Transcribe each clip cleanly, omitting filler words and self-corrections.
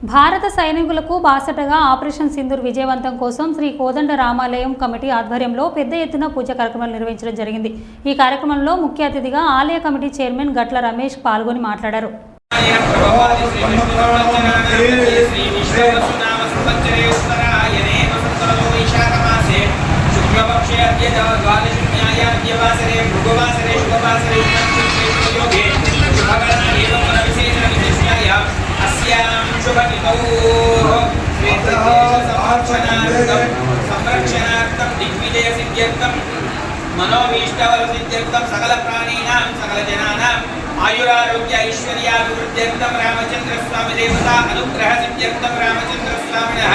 భారత సైనికులకు బాసటగా ఆపరేషన్ సింధూర్ విజయవంతం కోసం శ్రీ కోదండ రామాలయం కమిటీ ఆధ్వర్యంలో పెద్ద ఎత్తున పూజ కార్యక్రమాలు నిర్వహించడం జరిగింది. ఈ కార్యక్రమంలో ముఖ్య అతిథిగా ఆలయ కమిటీ చైర్మన్ గట్ల రమేష్ పాల్గొని మాట్లాడారు. संरक्षणार्थं दिग्विजय सिद्ध्यर्थं मनोभीष्टवल सिद्ध्यर्थं सकल प्राणिनां सकल जनानां आयुरारोग्य ऐश्वर्याभिवृद्ध्यर्थं रामचंद्र स्वामी देवता अनुग्रह सिद्ध्यर्थं रामचंद्र स्वामिनः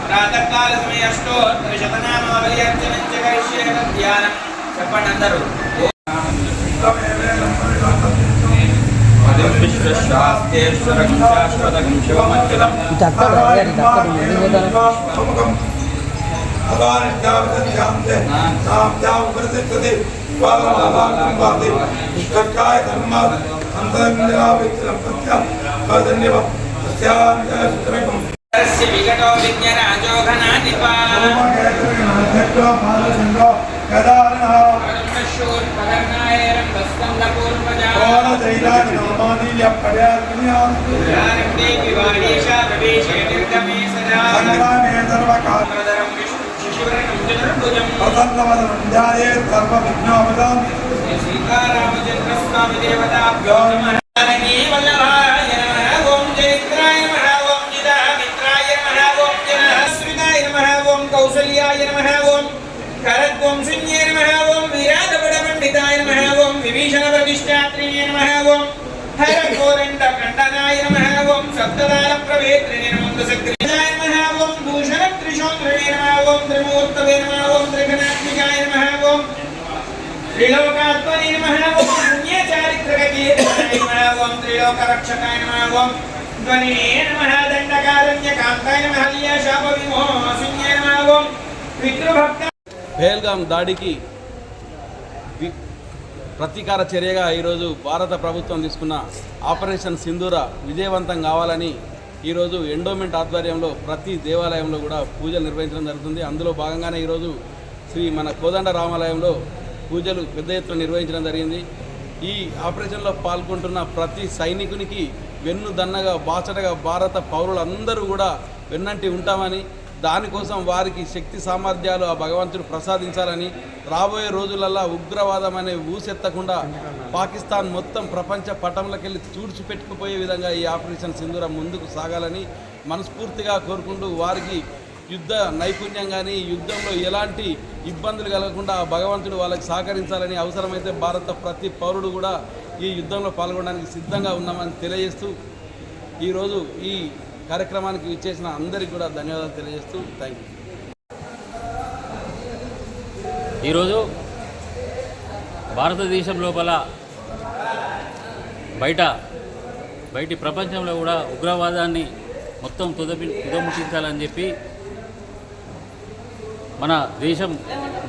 प्रातःकाल समय अष्टोत्तरशतनामावल्यार्चनं च करिष्ये ध्यानं చెప్పండి सीतारामचंद्र स्वामी देवता कौसल्याय नमः ओं करद्वं शून्ये नमः ओं वीरादपडपण्डिताय नमः ओं विभीषणप्रतिष्ठात्रिणे नमः ओं हरकोरण्डकण्डनाय नमः ओं सप्तदानप्रवेत्रिणे नमः दशग्रीवाय नमः ओं भूषणत्रिशोत्रिणे नमः ओं त्रिमूर्तवे नमः ओं त्रिगणात्मिकाय नमः ओं त्रिलोकात्मने नमः ओं पुण्यचारित्रकीर्तनाय नमः ओं त्रिलोकरक्षकाय नमः ओं ध्वने नमः दण्डकारण्यकान्ताय नमः लीलाशापविमोहसिन्ये नमः ओं पितृभक्त పహల్గాం దాడికి ప్రతీకార చర్యగా ఈరోజు భారత ప్రభుత్వం తీసుకున్న ఆపరేషన్ సింధూర విజయవంతం కావాలని ఈరోజు ఎండోమెంట్ ఆధ్వర్యంలో ప్రతి దేవాలయంలో కూడా పూజలు నిర్వహించడం జరుగుతుంది. అందులో భాగంగానే ఈరోజు మన కోదండ రామాలయంలో పూజలు పెద్ద ఎత్తున నిర్వహించడం జరిగింది. ఈ ఆపరేషన్లో పాల్గొంటున్న ప్రతి సైనికునికి వెన్నుదన్నగా బాచటగా భారత పౌరులందరూ కూడా వెన్నంటి ఉంటామని, దానికోసం వారికి శక్తి సామర్థ్యాలు ఆ భగవంతుడు ప్రసాదించాలని, రాబోయే రోజులల్లో ఉగ్రవాదం అనే ఊసెత్తకుండా పాకిస్తాన్ మొత్తం ప్రపంచ పటంలోకెళ్ళి తుడిచిపెట్టుకుపోయే విధంగా ఈ ఆపరేషన్ సింధూర ముందుకు సాగాలని మనస్ఫూర్తిగా కోరుకుంటూ, వారికి యుద్ధ నైపుణ్యం కానీ యుద్ధంలో ఎలాంటి ఇబ్బందులు కలగకుండా ఆ భగవంతుడు వాళ్ళకి సహకరించాలని, అవసరమైతే భారత ప్రతి పౌరుడు కూడా ఈ యుద్ధంలో పాల్గొనడానికి సిద్ధంగా ఉన్నామని తెలియజేస్తూ ఈరోజు ఈ కార్యక్రమానికి ఇచ్చేసిన అందరికీ కూడా ధన్యవాదాలు తెలియజేస్తూ థ్యాంక్ యూ. ఈరోజు భారతదేశం లోపల బయటి ప్రపంచంలో కూడా ఉగ్రవాదాన్ని మొత్తం తుదముట్టించాలని చెప్పి మన దేశం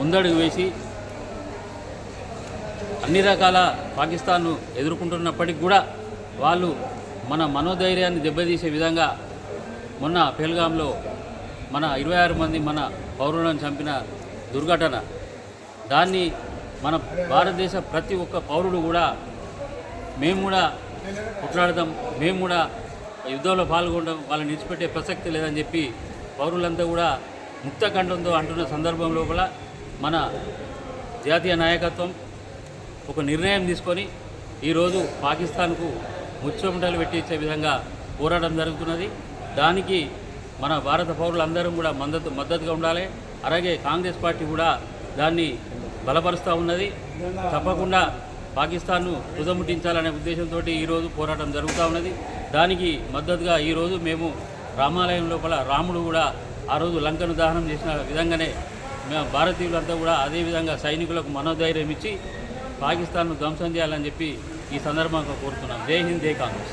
ముందడుగు వేసి అన్ని రకాల పాకిస్తాన్ను ఎదుర్కొంటున్నప్పటికీ కూడా వాళ్ళు మన మనోధైర్యాన్ని దెబ్బతీసే విధంగా మొన్న పహల్గాంలో మన 26 మంది మన పౌరులను చంపిన దుర్ఘటన, దాన్ని మన భారతదేశ ప్రతి ఒక్క పౌరుడు కూడా మేము కూడా కొట్లాడదాం, మేము కూడా యుద్ధంలో పాల్గొనడం, వాళ్ళని విడిచిపెట్టే ప్రసక్తి లేదని చెప్పి పౌరులంతా కూడా ముక్త కంఠంతో అంటున్న సందర్భం లోపల మన జాతీయ నాయకత్వం ఒక నిర్ణయం తీసుకొని ఈరోజు పాకిస్తాన్కు ముచ్చెమటలు పెట్టించే విధంగా పోరాటం జరుగుతున్నది. దానికి మన భారత పౌరులందరం కూడా మద్దతుగా ఉండాలి. అలాగే కాంగ్రెస్ పార్టీ కూడా దాన్ని బలపరుస్తూ ఉన్నది. తప్పకుండా పాకిస్తాన్ను తుదముట్టించాలనే ఉద్దేశంతో ఈరోజు పోరాటం జరుగుతూ ఉన్నది. దానికి మద్దతుగా ఈరోజు మేము రామాలయం లోపల రాముడు కూడా ఆ రోజు లంకను దహనం చేసిన విధంగానే మేము భారతీయులంతా కూడా అదేవిధంగా సైనికులకు మనోధైర్యం ఇచ్చి పాకిస్తాన్ను ధ్వంసం చేయాలని చెప్పి ఈ సందర్భంగా కోరుతున్నాం. జై హింద్, జై కాంగ్రెస్.